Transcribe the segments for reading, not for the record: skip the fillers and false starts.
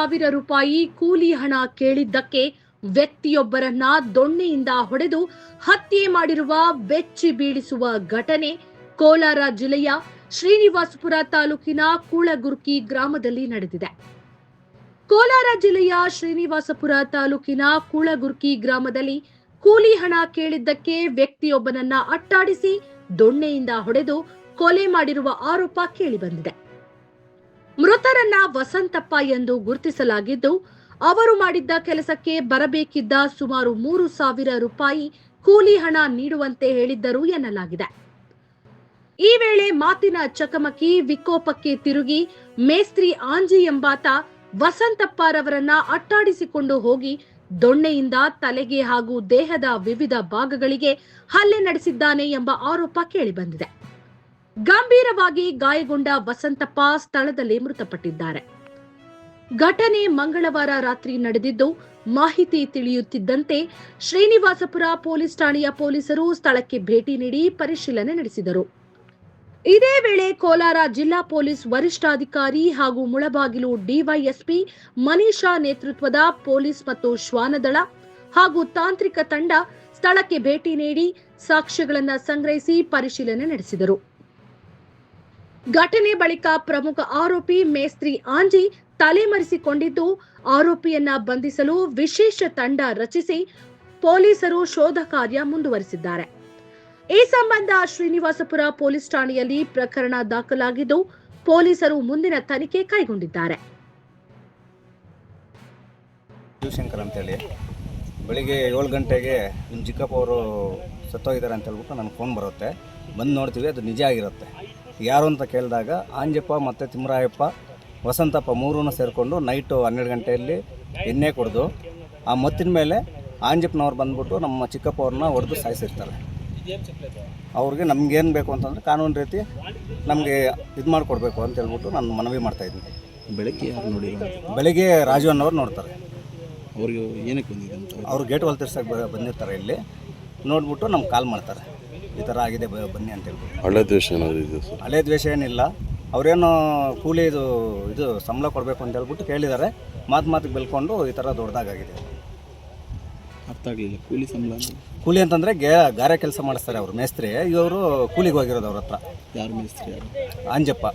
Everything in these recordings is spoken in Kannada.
ಸಾವಿರ ರೂಪಾಯಿ ಕೂಲಿ ಹಣ ಕೇಳಿದ್ದಕ್ಕೆ ವ್ಯಕ್ತಿಯೊಬ್ಬರನ್ನ ದೊಣ್ಣೆಯಿಂದ ಹೊಡೆದು ಹತ್ಯೆ ಮಾಡಿರುವ ಬೆಚ್ಚಿ ಬೀಳಿಸುವ ಘಟನೆ ಕೋಲಾರ ಜಿಲ್ಲೆಯ ಶ್ರೀನಿವಾಸಪುರ ತಾಲೂಕಿನ ಕೂಳಗುರ್ಕಿ ಗ್ರಾಮದಲ್ಲಿ ನಡೆದಿದೆ. ಕೋಲಾರ ಜಿಲ್ಲೆಯ ಶ್ರೀನಿವಾಸಪುರ ತಾಲೂಕಿನ ಕೂಳಗುರ್ಕಿ ಗ್ರಾಮದಲ್ಲಿ ಕೂಲಿ ಹಣ ಕೇಳಿದ್ದಕ್ಕೆ ವ್ಯಕ್ತಿಯೊಬ್ಬನನ್ನ ಅಟ್ಟಾಡಿಸಿ ದೊಣ್ಣೆಯಿಂದ ಹೊಡೆದು ಕೊಲೆ ಮಾಡಿರುವ ಆರೋಪ ಕೇಳಿಬಂದಿದೆ. ಮೃತರನ್ನ ವಸಂತಪ್ಪ ಎಂದು ಗುರುತಿಸಲಾಗಿದ್ದು, ಅವರು ಮಾಡಿದ್ದ ಕೆಲಸಕ್ಕೆ ಬರಬೇಕಿದ್ದ ಸುಮಾರು 3,000 ರೂಪಾಯಿ ಕೂಲಿ ಹಣ ನೀಡುವಂತೆ ಹೇಳಿದ್ದರು ಎನ್ನಲಾಗಿದೆ. ಈ ವೇಳೆ ಮಾತಿನ ಚಕಮಕಿ ವಿಕೋಪಕ್ಕೆ ತಿರುಗಿ ಮೇಸ್ತ್ರಿ ಆಂಜಿ ಎಂಬಾತ ವಸಂತಪ್ಪರವರನ್ನ ಅಟ್ಟಾಡಿಸಿಕೊಂಡು ಹೋಗಿ ದೊಣ್ಣೆಯಿಂದ ತಲೆಗೆ ಹಾಗೂ ದೇಹದ ವಿವಿಧ ಭಾಗಗಳಿಗೆ ಹಲ್ಲೆ ನಡೆಸಿದ್ದಾನೆ ಎಂಬ ಆರೋಪ ಕೇಳಿಬಂದಿದೆ. ಗಂಭೀರವಾಗಿ ಗಾಯಗೊಂಡ ವಸಂತಪ್ಪ ಸ್ಥಳದಲ್ಲಿ ಮೃತಪಟ್ಟಿದ್ದಾರೆ. ಘಟನೆ ಮಂಗಳವಾರ ರಾತ್ರಿ ನಡೆದಿದ್ದು, ಮಾಹಿತಿ ತಿಳಿಯುತ್ತಿದ್ದಂತೆ ಶ್ರೀನಿವಾಸಪುರ ಪೊಲೀಸ್ ಠಾಣೆಯ ಪೊಲೀಸರು ಸ್ಥಳಕ್ಕೆ ಭೇಟಿ ನೀಡಿ ಪರಿಶೀಲನೆ ನಡೆಸಿದರು. ಇದೇ ವೇಳೆ ಕೋಲಾರ ಜಿಲ್ಲಾ ಪೊಲೀಸ್ ವರಿಷ್ಠಾಧಿಕಾರಿ ಹಾಗೂ ಮುಳಬಾಗಿಲು ಡಿವೈಎಸ್ಪಿ ಮನೀಷಾ ನೇತೃತ್ವದ ಪೊಲೀಸ್ ಮತ್ತು ಶ್ವಾನದಳ ಹಾಗೂ ತಾಂತ್ರಿಕ ತಂಡ ಸ್ಥಳಕ್ಕೆ ಭೇಟಿ ನೀಡಿ ಸಾಕ್ಷ್ಯಗಳನ್ನು ಸಂಗ್ರಹಿಸಿ ಪರಿಶೀಲನೆ ನಡೆಸಿದರು. ಘಟನೆ ಬಳಿಕ ಪ್ರಮುಖ ಆರೋಪಿ ಮೇಸ್ತ್ರಿ ಆಂಜಿ ತಲೆಮರೆಸಿಕೊಂಡಿದ್ದು, ಆರೋಪಿಯನ್ನ ಬಂಧಿಸಲು ವಿಶೇಷ ತಂಡ ರಚಿಸಿ ಪೊಲೀಸರು ಶೋಧ ಕಾರ್ಯ ಮುಂದುವರೆಸಿದ್ದಾರೆ. ಈ ಸಂಬಂಧ ಶ್ರೀನಿವಾಸಪುರ ಪೊಲೀಸ್ ಠಾಣೆಯಲ್ಲಿ ಪ್ರಕರಣ ದಾಖಲಾಗಿದ್ದು, ಪೊಲೀಸರು ಮುಂದಿನ ತನಿಖೆ ಕೈಗೊಂಡಿದ್ದಾರೆ. ಶಿವಶಂಕರ್ ಅಂತೇಳಿ ಬೆಳಿಗ್ಗೆ 7 ಗಂಟೆಗೆ ನಿಮ್ಮ ಚಿಕ್ಕಪ್ಪ ಅವರು ಸತ್ತೋಗಿದ್ದಾರೆ ಅಂತ ಹೇಳ್ಬಿಟ್ಟು ನನಗೆ ಫೋನ್ ಬರುತ್ತೆ. ಬಂದು ನೋಡ್ತೀವಿ, ಅದು ನಿಜ ಆಗಿರುತ್ತೆ. ಯಾರು ಅಂತ ಕೇಳಿದಾಗ ಆಂಜಪ್ಪ ಮತ್ತು ತಿಮ್ಮರಾಯಪ್ಪ ವಸಂತಪ್ಪ ಮೂರೂ ಸೇರಿಕೊಂಡು ನೈಟು 12 ಗಂಟೆಯಲ್ಲಿ ಎಣ್ಣೆ ಕುಡಿದು ಆ ಮತ್ತಿನ ಮೇಲೆ ಆಂಜಪ್ಪನವ್ರು ಬಂದ್ಬಿಟ್ಟು ನಮ್ಮ ಚಿಕ್ಕಪ್ಪ ಅವ್ರನ್ನ ಹೊಡೆದು ಸಾಯಿಸಿರ್ತಾರೆ. ಅವ್ರಿಗೆ ನಮಗೇನು ಬೇಕು ಅಂತಂದರೆ ಕಾನೂನು ರೀತಿ ನಮಗೆ ಇದು ಮಾಡಿಕೊಡ್ಬೇಕು ಅಂತ ಹೇಳ್ಬಿಟ್ಟು ನಾನು ಮನವಿ ಮಾಡ್ತಾಯಿದ್ದೀನಿ. ಬೆಳಗ್ಗೆ ಯಾರು ನೋಡಿರೋ? ಬೆಳಗ್ಗೆ ರಾಜು ಅನ್ನೋರು ನೋಡ್ತಾರೆ. ಅವ್ರಿಗೆ ಏನಕ್ಕೆ ಬಂದಿದೆ ಅಂತ? ಅವರು ಗೇಟ್ ವಾಲ್ ತಿರ್ಸಕ್ಕೆ ಬಂದಿರ್ತಾರೆ. ಇಲ್ಲಿ ನೋಡ್ಬಿಟ್ಟು ನಮ್ಗೆ ಕಾಲ್ ಮಾಡ್ತಾರೆ, ಈ ಥರ ಆಗಿದೆ ಬನ್ನಿ ಅಂತ ಹೇಳ್ಬಿಟ್ಟು. ಹಳೆ ದ್ವೇಷ ಏನಾದರೂ ಇದೆ ಸರ್? ಹಳೆ ದ್ವೇಷ ಏನಿಲ್ಲ. ಅವರೇನು ಕೂಲಿ ಇದು ಸಂಬಳ ಕೊಡಬೇಕು ಅಂತ ಹೇಳ್ಬಿಟ್ಟು ಕೇಳಿದ್ದಾರೆ. ಮಾತಿಗೆ ಬೆಳ್ಕೊಂಡು ಈ ಥರ ದೊಡ್ಡದಾಗಿದೆ. ಅರ್ಥ ಆಗಲಿಲ್ಲ. ಕೂಲಿ ಸಂಬಳ? ಕೂಲಿ ಅಂತಂದರೆ ಗಾರೆ ಕೆಲಸ ಮಾಡಿಸ್ತಾರೆ ಅವರು ಮೇಸ್ತ್ರಿ. ಇವರು ಕೂಲಿಗೆ ಹೋಗಿರೋದು ಅವ್ರ ಹತ್ರ. ಯಾರು ಮೇಸ್ತ್ರಿ? ಯಾರು? ಆಂಜಪ್ಪ.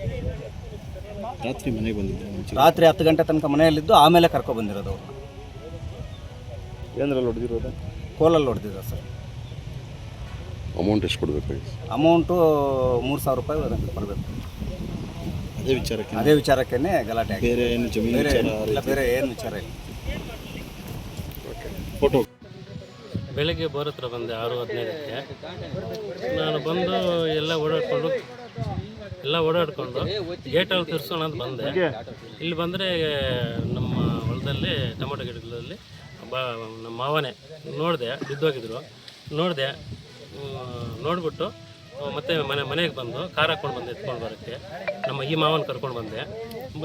ರಾತ್ರಿ ಮನೆಗೆ ಬಂದಿದ್ದೆ. ರಾತ್ರಿ 10 ಗಂಟೆ ತನಕ ಮನೆಯಲ್ಲಿದ್ದು ಆಮೇಲೆ ಕರ್ಕೊಬಂದಿರೋದು ಅವ್ರು. ಏನರಲ್ಲಿ ಹೊಡೆದಿರೋದು? ಕೋಲಲ್ಲಿ ಹೊಡೆದಿದ್ರು ಸರ್. ಅಮೌಂಟ್ ಎಷ್ಟು ಕೊಡಬೇಕಾಗಿತ್ತು? ಅಮೌಂಟು 3,000 ರೂಪಾಯಿ ಬರಬೇಕು. ಅದೇ ವಿಚಾರಕ್ಕೇ ಗಲಾಟೆ ಆಗಿದೆ. ಬೇರೆ ಏನು ಜಮೀನು ಬೇರೆ ಏನು ವಿಚಾರ ಇಲ್ಲ. ಫೋಟೋ ಬೆಳಗ್ಗೆ ಬೋರ್ ಹತ್ರ ಬಂದೆ 6:15ಕ್ಕೆ. ನಾನು ಬಂದು ಎಲ್ಲ ಓಡಾಡಿಕೊಂಡು ಗೇಟಲ್ಲಿ ತಿರ್ಸೋಣ ಅಂತ ಬಂದೆ. ಇಲ್ಲಿ ಬಂದರೆ ನಮ್ಮ ಹೊಲದಲ್ಲಿ ಟೊಮೊಟೊ ಗಿಡಗಳಲ್ಲಿ ನಮ್ಮ ಮಾವನೇ ನೋಡಿದೆ, ಬಿದ್ದೋಗಿದ್ರು. ನೋಡಿಬಿಟ್ಟು ಮತ್ತೆ ಮನೆಗೆ ಬಂದು ಕಾರ್ ಹಾಕ್ಕೊಂಡು ಬಂದೆ ಎತ್ಕೊಂಡು ಬರೋಕ್ಕೆ. ಈ ಮಾವನ ಕರ್ಕೊಂಡು ಬಂದೆ.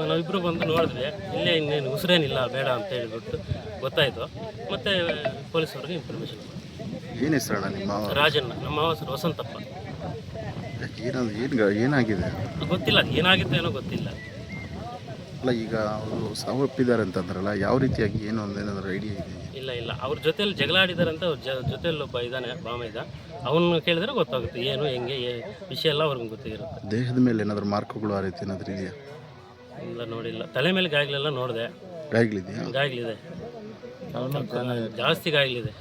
ನಾವಿಬ್ಬರು ಬಂದು ನೋಡಿದ್ವಿ, ಇಲ್ಲೇ ಇನ್ನೇನು ಉಸಿರೇನಿಲ್ಲ, ಬೇಡ ಅಂತ ಹೇಳಿಬಿಟ್ಟು ಗೊತ್ತಾಯಿತು. ಮತ್ತು ಪೊಲೀಸವ್ರಿಗೆ ಇನ್ಫಾರ್ಮೇಷನ್ ಮಾಡಿ. ಏನು ಹೆಸರಣ್ಣ ನಿಮ್ಮ ಮಾವ? ರಾಜಣ್ಣ. ನಮ್ಮ ಮಾವ ಹೆಸರು ವಸಂತಪ್ಪ. ಏನಾಗಿದೆ ಗೊತ್ತಿಲ್ಲ, ಏನಾಗಿತ್ತು ಏನೋ ಗೊತ್ತಿಲ್ಲ. ಅಲ್ಲ, ಈಗ ಅವರು ಸಾವಪ್ಪಿದ್ದಾರೆ ಅಂತಂದ್ರಲ್ಲ, ಯಾವ ರೀತಿಯಾಗಿ ಏನು ಏನಾದರೂ ಐಡಿಯಾ ಇದೆ? ಇಲ್ಲ, ಅವ್ರ ಜೊತೆಯಲ್ಲಿ ಜಗಳ ಆಡಿದಾರಂತ. ಅವ್ರ ಜೊತೆಯಲ್ಲಿ ಒಬ್ಬ ಇದ್ದಾನೆ, ಬಾಮ ಅವನು ಕೇಳಿದ್ರೆ ಗೊತ್ತಾಗುತ್ತೆ ಏನು ಹೆಂಗೆ ವಿಷಯ ಎಲ್ಲ ಅವ್ರಿಗೆ ಗೊತ್ತಿರುತ್ತೆ. ದೇಹದ ಮೇಲೆ ಏನಾದರೂ ಮಾರ್ಕ್ಗಳು ಆ ರೀತಿ ಏನಾದರೂ ಇದೆಯಾ? ಇಲ್ಲ, ನೋಡಿಲ್ಲ. ತಲೆ ಮೇಲೆ ಗಾಯಗಳೆಲ್ಲ ನೋಡಿದೆ. ಗಾಯಗಳಿದೆಯಾ? ಗಾಯಗಳಿದೆ, ಜಾಸ್ತಿ ಗಾಯಗಳಿದೆ.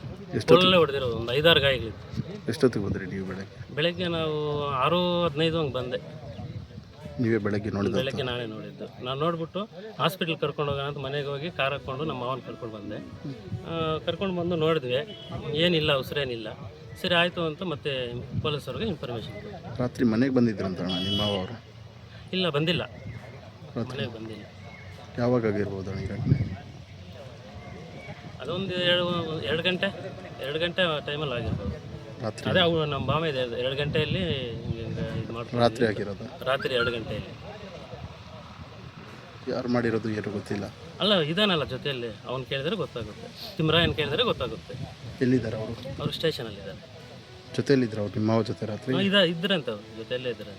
ಒಳ್ಳೆ ಹೊಡೆದಿರೋದು ಒಂದು 5-6 ಗಾಯಗಳಿದೆ. ಎಷ್ಟೊತ್ತಿಗೆ ಬಂದ್ರಿ ನೀವು? ಬೆಳಗ್ಗೆ ನಾವು 6:15 ಹಂಗೆ ಬಂದೆ. ನೀವೇ ಬೆಳಗ್ಗೆ ನೋಡಿದ್ದು? ಬೆಳಗ್ಗೆ ನಾನೇ ನೋಡಿದ್ದು. ನಾನು ನೋಡಿಬಿಟ್ಟು ಹಾಸ್ಪಿಟ್ಲಿಗೆ ಕರ್ಕೊಂಡು ಹೋಗೋಣ ಅಂತ ಮನೆಗೆ ಹೋಗಿ ಕಾರ್ ಹಾಕ್ಕೊಂಡು ನಮ್ಮ ಮಾವನ ಕರ್ಕೊಂಡು ಬಂದೆ. ಕರ್ಕೊಂಡು ಬಂದು ನೋಡಿದ್ವಿ, ಏನಿಲ್ಲ, ಉಸಿರೇನಿಲ್ಲ. ಸರಿ ಆಯಿತು ಅಂತ ಮತ್ತೆ ಪೊಲೀಸವ್ರಿಗೆ ಇನ್ಫಾರ್ಮೇಷನ್. ರಾತ್ರಿ ಮನೆಗೆ ಬಂದಿದ್ರಂತಣ್ಣ ನಿಮ್ಮ ಮಾವ ಅವರು? ಇಲ್ಲ, ಬಂದಿಲ್ಲ, ಮನೆಗೆ ಬಂದಿಲ್ಲ. ಯಾವಾಗ ಆಗಿರ್ಬೋದು ಅಣ್ಣ ಈ ಘಟನೆ? ಅದೊಂದು 2 ಗಂಟೆ ಟೈಮಲ್ಲಿ ಆಗಿರ್ಬೋದು. ರಾತ್ರಿ? ಅದೇ ಅವು ನಮ್ಮ ಬಾಮ ಇದೆ 2 ಗಂಟೆಯಲ್ಲಿ ಇದು ಮಾಡ್ತಾರೆ. ರಾತ್ರಿ ಆಗಿರೋದು? ರಾತ್ರಿ 2 ಗಂಟೆಯಲ್ಲಿ. ಯಾರು ಮಾಡಿರೋದು ಏನು ಗೊತ್ತಿಲ್ಲ? ಅಲ್ಲ, ಇದಾನಲ್ಲ ಜೊತೆಯಲ್ಲಿ, ಅವ್ನು ಕೇಳಿದರೆ ಗೊತ್ತಾಗುತ್ತೆ. ತಿಮ್ಮರಾಯನ್ ಕೇಳಿದರೆ ಗೊತ್ತಾಗುತ್ತೆ. ಎಲ್ಲಿದ್ದಾರೆ ಅವರು? ಅವರು ಸ್ಟೇಷನಲ್ಲಿದ್ದಾರೆ. ಜೊತೆಯಲ್ಲಿದ್ದರು ಅವ್ರು ನಿಮ್ಮ ಮಾವ ಜೊತೆ ರಾತ್ರಿ? ಇದ್ರಂತ, ಅವ್ರು ಜೊತೆಯಲ್ಲೇ ಇದ್ದಾರೆ.